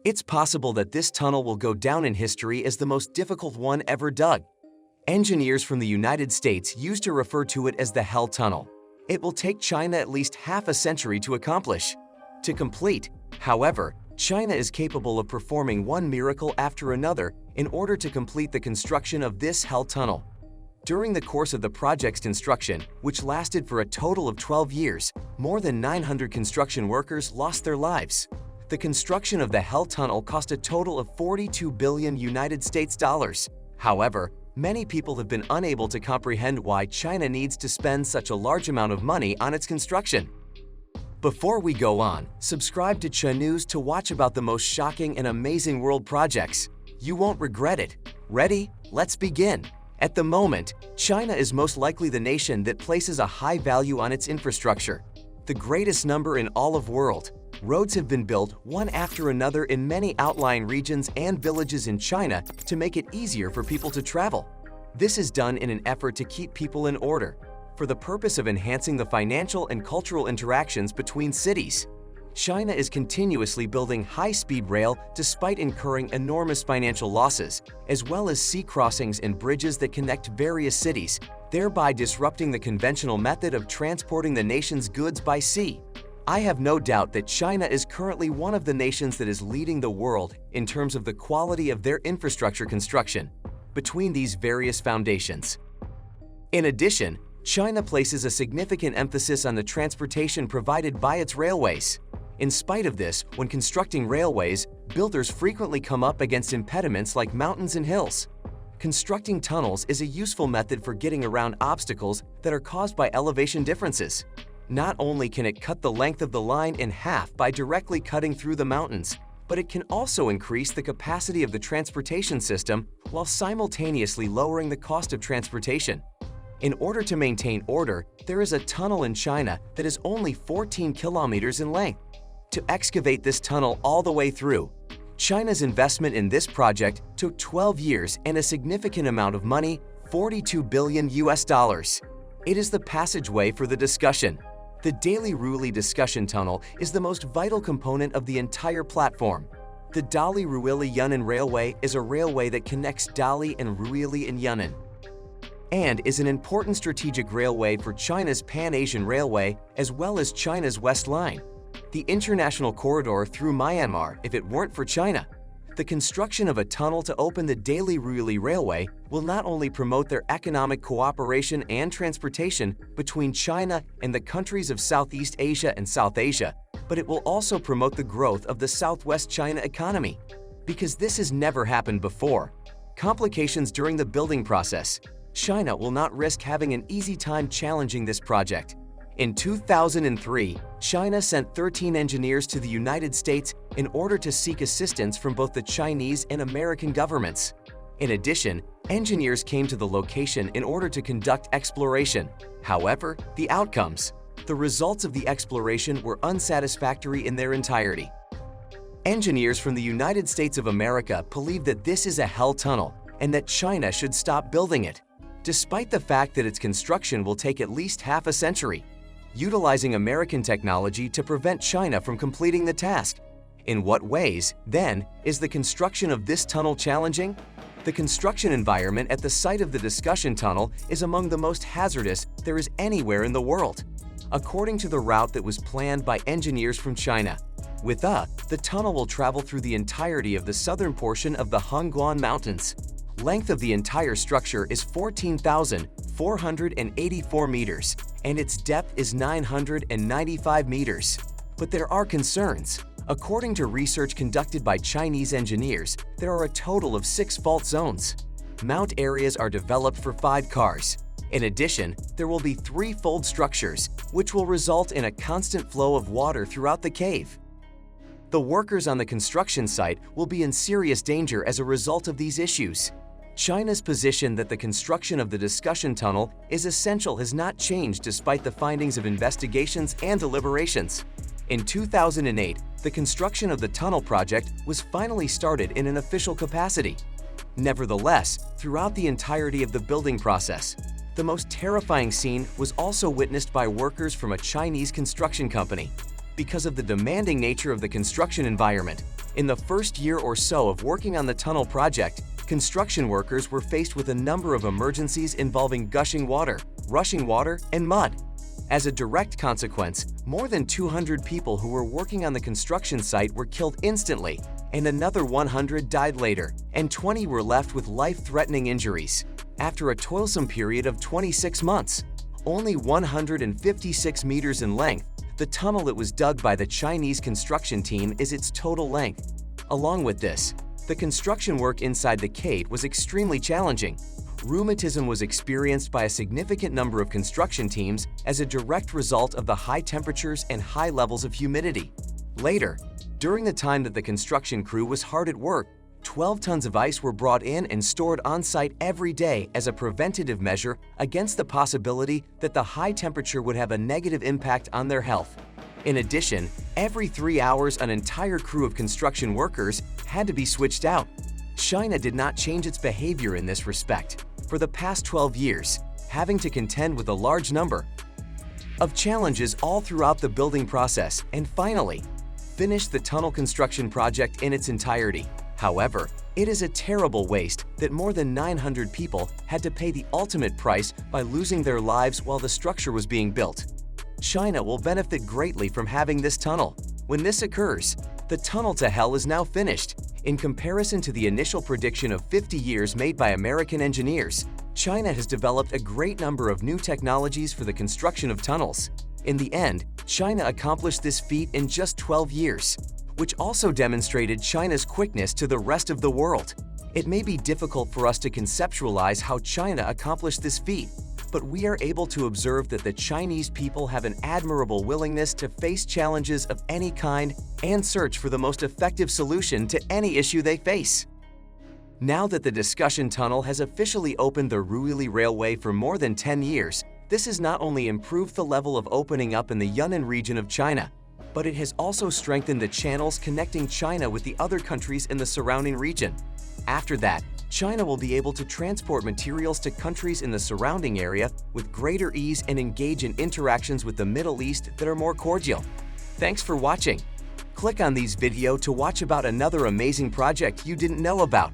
It's possible that this tunnel will go down in history as the most difficult one ever dug. Engineers from the United States used to refer to it as the Hell Tunnel. It will take China at least half a century to accomplish. To complete, however, China is capable of performing one miracle after another in order to complete the construction of this Hell Tunnel. During the course of the project's construction, which lasted for a total of 12 years, more than 900 construction workers lost their lives. The construction of the Hell Tunnel cost a total of $42 billion United States dollars. However, many people have been unable to comprehend why China needs to spend such a large amount of money on its construction. Before we go on, subscribe to Cha News to watch about the most shocking and amazing world projects. You won't regret it. Ready? Let's begin. At the moment, China is most likely the nation that places a high value on its infrastructure. The greatest number in all of the world. Roads have been built one after another in many outlying regions and villages in China to make it easier for people to travel. This is done in an effort to keep people in order, for the purpose of enhancing the financial and cultural interactions between cities. China is continuously building high-speed rail despite incurring enormous financial losses, as well as sea crossings and bridges that connect various cities, thereby disrupting the conventional method of transporting the nation's goods by sea. I have no doubt that China is currently one of the nations that is leading the world in terms of the quality of their infrastructure construction between these various foundations. In addition, China places a significant emphasis on the transportation provided by its railways. In spite of this, when constructing railways, builders frequently come up against impediments like mountains and hills. Constructing tunnels is a useful method for getting around obstacles that are caused by elevation differences. Not only can it cut the length of the line in half by directly cutting through the mountains, but it can also increase the capacity of the transportation system while simultaneously lowering the cost of transportation. In order to maintain order, there is a tunnel in China that is only 14 kilometers in length. To excavate this tunnel all the way through, China's investment in this project took 12 years and a significant amount of money, $42 billion US dollars. It is the passageway for the discussion. The Dali-Ruili discussion tunnel is the most vital component of the entire platform. The Dali-Ruili-Yunnan Railway is a railway that connects Dali and Ruili in Yunnan, and is an important strategic railway for China's Pan-Asian Railway as well as China's West Line, the international corridor through Myanmar if it weren't for China. The construction of a tunnel to open the Dali-Ruili Railway will not only promote their economic cooperation and transportation between China and the countries of Southeast Asia and South Asia, but it will also promote the growth of the Southwest China economy. Because this has never happened before. Complications during the building process. China will not risk having an easy time challenging this project. In 2003, China sent 13 engineers to the United States in order to seek assistance from both the Chinese and American governments. In addition, engineers came to the location in order to conduct exploration. However, the outcomes, the results of the exploration were unsatisfactory in their entirety. Engineers from the United States of America believe that this is a Hell Tunnel and that China should stop building it, despite the fact that its construction will take at least half a century, utilizing American technology to prevent China from completing the task. In what ways, then, is the construction of this tunnel challenging? The construction environment at the site of the discussion tunnel is among the most hazardous there is anywhere in the world, according to the route that was planned by engineers from China. The tunnel will travel through the entirety of the southern portion of the Hongguan Mountains. Length of the entire structure is 14,484 meters, and its depth is 995 meters. But there are concerns. According to research conducted by Chinese engineers, there are a total of 6 fault zones. Mount areas are developed for 5 cars. In addition, there will be 3 fold structures, which will result in a constant flow of water throughout the cave. The workers on the construction site will be in serious danger as a result of these issues. China's position that the construction of the discussion tunnel is essential has not changed despite the findings of investigations and deliberations. In 2008, the construction of the tunnel project was finally started in an official capacity. Nevertheless, throughout the entirety of the building process, the most terrifying scene was also witnessed by workers from a Chinese construction company. Because of the demanding nature of the construction environment, In the first year or so of working on the tunnel project, construction workers were faced with a number of emergencies involving gushing water, rushing water, and mud. As a direct consequence, more than 200 people who were working on the construction site were killed instantly, and another 100 died later, and 20 were left with life-threatening injuries. After a toilsome period of 26 months, only 156 meters in length, the tunnel that was dug by the Chinese construction team is its total length. Along with this, the construction work inside the cave was extremely challenging. Rheumatism was experienced by a significant number of construction teams as a direct result of the high temperatures and high levels of humidity. Later, during the time that the construction crew was hard at work, 12 tons of ice were brought in and stored on-site every day as a preventative measure against the possibility that the high temperature would have a negative impact on their health. In addition, every 3 hours an entire crew of construction workers had to be switched out. China did not change its behavior in this respect for the past 12 years, having to contend with a large number of challenges all throughout the building process and finally finished the tunnel construction project in its entirety. However, it is a terrible waste that more than 900 people had to pay the ultimate price by losing their lives while the structure was being built. China will benefit greatly from having this tunnel. When this occurs, the tunnel to hell is now finished. In comparison to the initial prediction of 50 years made by American engineers, China has developed a great number of new technologies for the construction of tunnels. In the end, China accomplished this feat in just 12 years, which also demonstrated China's quickness to the rest of the world. It may be difficult for us to conceptualize how China accomplished this feat, but we are able to observe that the Chinese people have an admirable willingness to face challenges of any kind and search for the most effective solution to any issue they face. Now that the discussion tunnel has officially opened the Ruili Railway for more than 10 years, this has not only improved the level of opening up in the Yunnan region of China, but it has also strengthened the channels connecting China with the other countries in the surrounding region. After that, China will be able to transport materials to countries in the surrounding area with greater ease and engage in interactions with the Middle East that are more cordial. Thanks for watching. Click on these videos to watch about another amazing project you didn't know about.